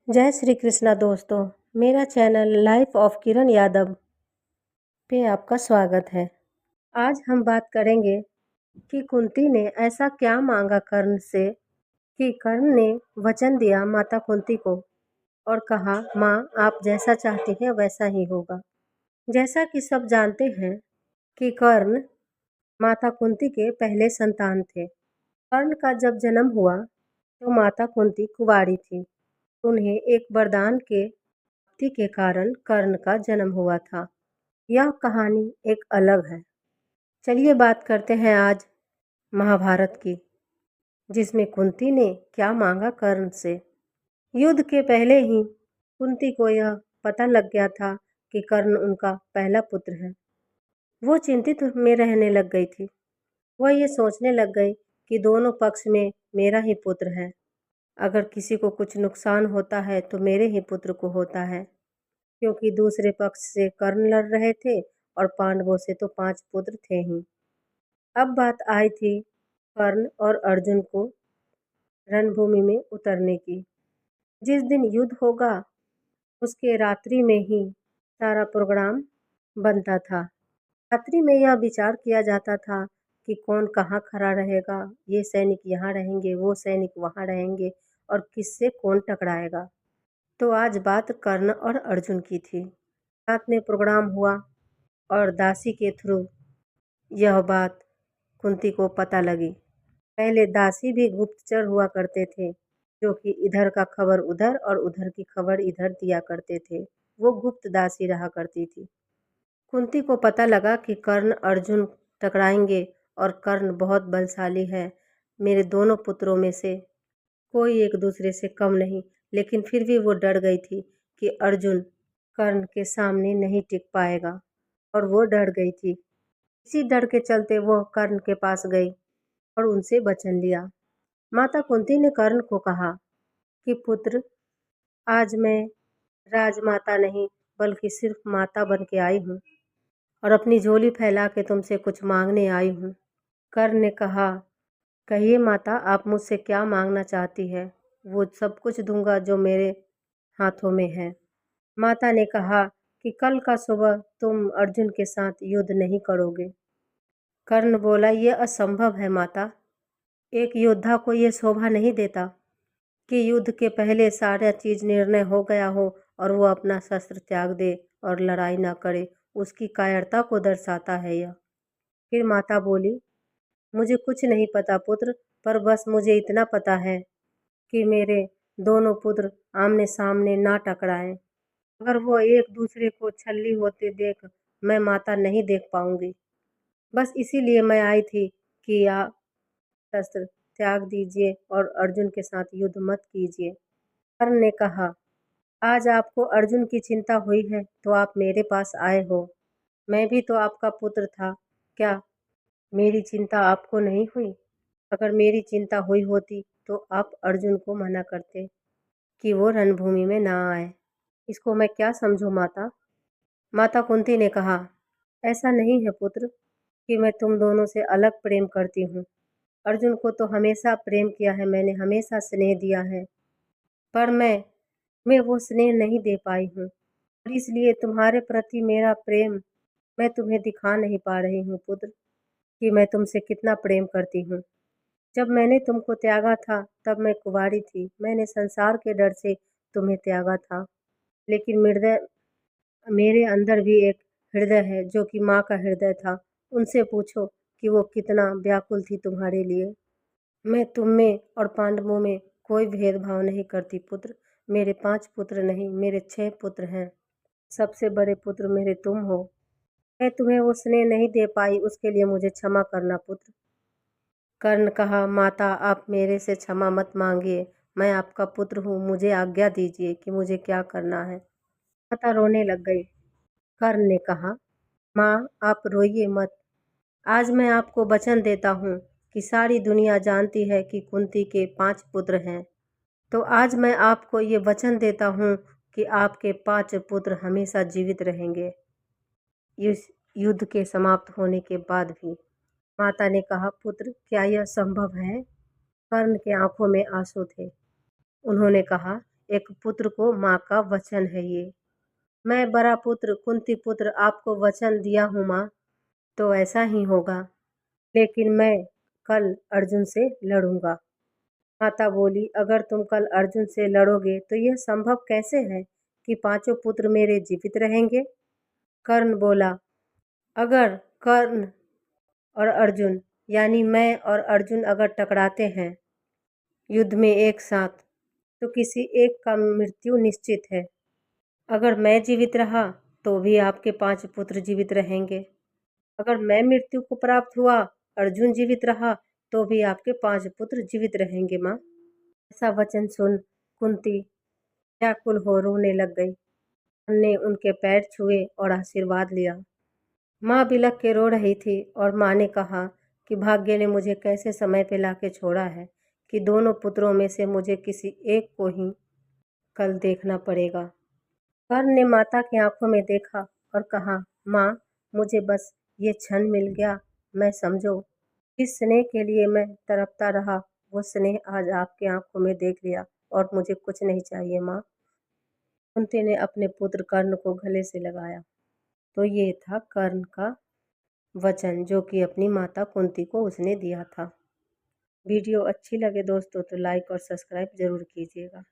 जय श्री कृष्णा दोस्तों। मेरा channel life of Kiran Yadav पे आपका स्वागत है। आज हम बात करेंगे कि कुंती ने ऐसा क्या मांगा कर्ण से कि कर्ण ने वचन दिया माता कुंती को और कहा, माँ आप जैसा चाहती हैं वैसा ही होगा। जैसा कि सब जानते हैं कि कर्ण माता कुंती के पहले संतान थे। कर्ण का जब जन्म हुआ तो माता कुंती कुंवारी थी। उन्हें एक वरदान के कारण कर्ण का जन्म हुआ था। यह कहानी एक अलग है। चलिए बात करते हैं आज महाभारत की, जिसमें कुंती ने क्या मांगा कर्ण से। युद्ध के पहले ही कुंती को यह पता लग गया था कि कर्ण उनका पहला पुत्र है। वो चिंतित में रहने लग गई थी। वह ये सोचने लग गई कि दोनों पक्ष में मेरा ही पुत्र है। अगर किसी को कुछ नुकसान होता है तो मेरे ही पुत्र को होता है, क्योंकि दूसरे पक्ष से कर्ण लड़ रहे थे और पांडवों से तो 5 पुत्र थे ही। अब बात आई थी कर्ण और अर्जुन को रणभूमि में उतरने की। जिस दिन युद्ध होगा उसके रात्रि में ही सारा प्रोग्राम बनता था। रात्रि में यह विचार किया जाता था कि कौन कहाँ खड़ा रहेगा, ये सैनिक यहाँ रहेंगे, वो सैनिक वहाँ रहेंगे और किससे कौन टकराएगा। तो आज बात कर्ण और अर्जुन की थी। रात में प्रोग्राम हुआ और दासी के थ्रू यह बात कुंती को पता लगी। पहले दासी भी गुप्तचर हुआ करते थे, जो कि इधर का खबर उधर और उधर की खबर इधर दिया करते थे। वो गुप्त दासी रहा करती थी। कुंती को पता लगा कि कर्ण अर्जुन टकराएंगे और कर्ण बहुत बलशाली है। मेरे दोनों पुत्रों में से कोई एक दूसरे से कम नहीं, लेकिन फिर भी वो डर गई थी कि अर्जुन कर्ण के सामने नहीं टिक पाएगा, और वो डर गई थी। इसी डर के चलते वो कर्ण के पास गई और उनसे वचन लिया। माता कुंती ने कर्ण को कहा कि पुत्र, आज मैं राजमाता नहीं बल्कि सिर्फ माता बन के आई हूँ और अपनी झोली फैला के तुमसे कुछ मांगने आई हूँ। कर्ण ने कहा, कहिए माता, आप मुझसे क्या मांगना चाहती है? वो सब कुछ दूंगा जो मेरे हाथों में है। माता ने कहा कि कल का सुबह तुम अर्जुन के साथ युद्ध नहीं करोगे। कर्ण बोला, यह असंभव है माता। एक योद्धा को यह शोभा नहीं देता कि युद्ध के पहले सारा चीज निर्णय हो गया हो और वो अपना शस्त्र त्याग दे और लड़ाई ना करे। उसकी कायरता को दर्शाता है यह। फिर माता बोली, मुझे कुछ नहीं पता पुत्र, पर बस मुझे इतना पता है कि मेरे दोनों पुत्र आमने सामने ना टकराएं। अगर वो एक दूसरे को छल्ली होते देख मैं माता नहीं देख पाऊंगी। बस इसीलिए मैं आई थी कि आप शस्त्र त्याग दीजिए और अर्जुन के साथ युद्ध मत कीजिए। कर्ण ने कहा, आज आपको अर्जुन की चिंता हुई है तो आप मेरे पास आए हो। मैं भी तो आपका पुत्र था। क्या मेरी चिंता आपको नहीं हुई? अगर मेरी चिंता हुई होती तो आप अर्जुन को मना करते कि वो रणभूमि में ना आए। इसको मैं क्या समझूं माता? माता कुंती ने कहा, ऐसा नहीं है पुत्र कि मैं तुम दोनों से अलग प्रेम करती हूँ। अर्जुन को तो हमेशा प्रेम किया है मैंने, हमेशा स्नेह दिया है, पर मैं वो स्नेह नहीं दे पाई हूँ और इसलिए तुम्हारे प्रति मेरा प्रेम मैं तुम्हें दिखा नहीं पा रही हूँ पुत्र, कि मैं तुमसे कितना प्रेम करती हूँ। जब मैंने तुमको त्यागा था तब मैं कुंवारी थी। मैंने संसार के डर से तुम्हें त्यागा था, लेकिन मेरे अंदर भी एक हृदय है जो कि माँ का हृदय था। उनसे पूछो कि वो कितना व्याकुल थी तुम्हारे लिए। मैं तुम में और पांडवों में कोई भेदभाव नहीं करती पुत्र। मेरे 5 पुत्र नहीं, मेरे 6 पुत्र हैं। सबसे बड़े पुत्र मेरे तुम हो। मैं तुम्हें वो स्नेह नहीं दे पाई, उसके लिए मुझे क्षमा करना पुत्र। कर्ण कहा, माता आप मेरे से क्षमा मत मांगिए। मैं आपका पुत्र हूँ, मुझे आज्ञा दीजिए कि मुझे क्या करना है। माता रोने लग गई। कर्ण ने कहा, माँ आप रोइए मत। आज मैं आपको वचन देता हूँ कि सारी दुनिया जानती है कि कुंती के 5 पुत्र हैं। तो आज मैं आपको ये वचन देता हूँ कि आपके 5 पुत्र हमेशा जीवित रहेंगे, इस युद्ध के समाप्त होने के बाद भी। माता ने कहा, पुत्र क्या यह संभव है? कर्ण के आंखों में आंसू थे। उन्होंने कहा, एक पुत्र को माँ का वचन है ये। मैं बड़ा पुत्र कुंती पुत्र आपको वचन दिया हूँ माँ, तो ऐसा ही होगा। लेकिन मैं कल अर्जुन से लड़ूंगा। माता बोली, अगर तुम कल अर्जुन से लड़ोगे तो यह संभव कैसे है कि पांचों पुत्र मेरे जीवित रहेंगे? कर्ण बोला, अगर कर्ण और अर्जुन यानी मैं और अर्जुन अगर टकराते हैं युद्ध में एक साथ, तो किसी एक का मृत्यु निश्चित है। अगर मैं जीवित रहा तो भी आपके 5 पुत्र जीवित रहेंगे। अगर मैं मृत्यु को प्राप्त हुआ, अर्जुन जीवित रहा, तो भी आपके 5 पुत्र जीवित रहेंगे माँ। ऐसा वचन सुन कुंती व्याकुल हो रोने लग गई। ने उनके पैर छुए और आशीर्वाद लिया। माँ बिलख के रो रही थी और माँ ने कहा कि भाग्य ने मुझे कैसे समय पे लाके छोड़ा है कि दोनों पुत्रों में से मुझे किसी एक को ही कल देखना पड़ेगा। कर्ण ने माता की आंखों में देखा और कहा, माँ मुझे बस ये क्षण मिल गया, मैं समझो जिस स्नेह के लिए मैं तड़पता रहा वो स्नेह आज आपकी आंखों में देख लिया और मुझे कुछ नहीं चाहिए माँ। कुंती ने अपने पुत्र कर्ण को गले से लगाया। तो ये था कर्ण का वचन जो कि अपनी माता कुंती को उसने दिया था। वीडियो अच्छी लगे दोस्तों तो लाइक और सब्सक्राइब ज़रूर कीजिएगा।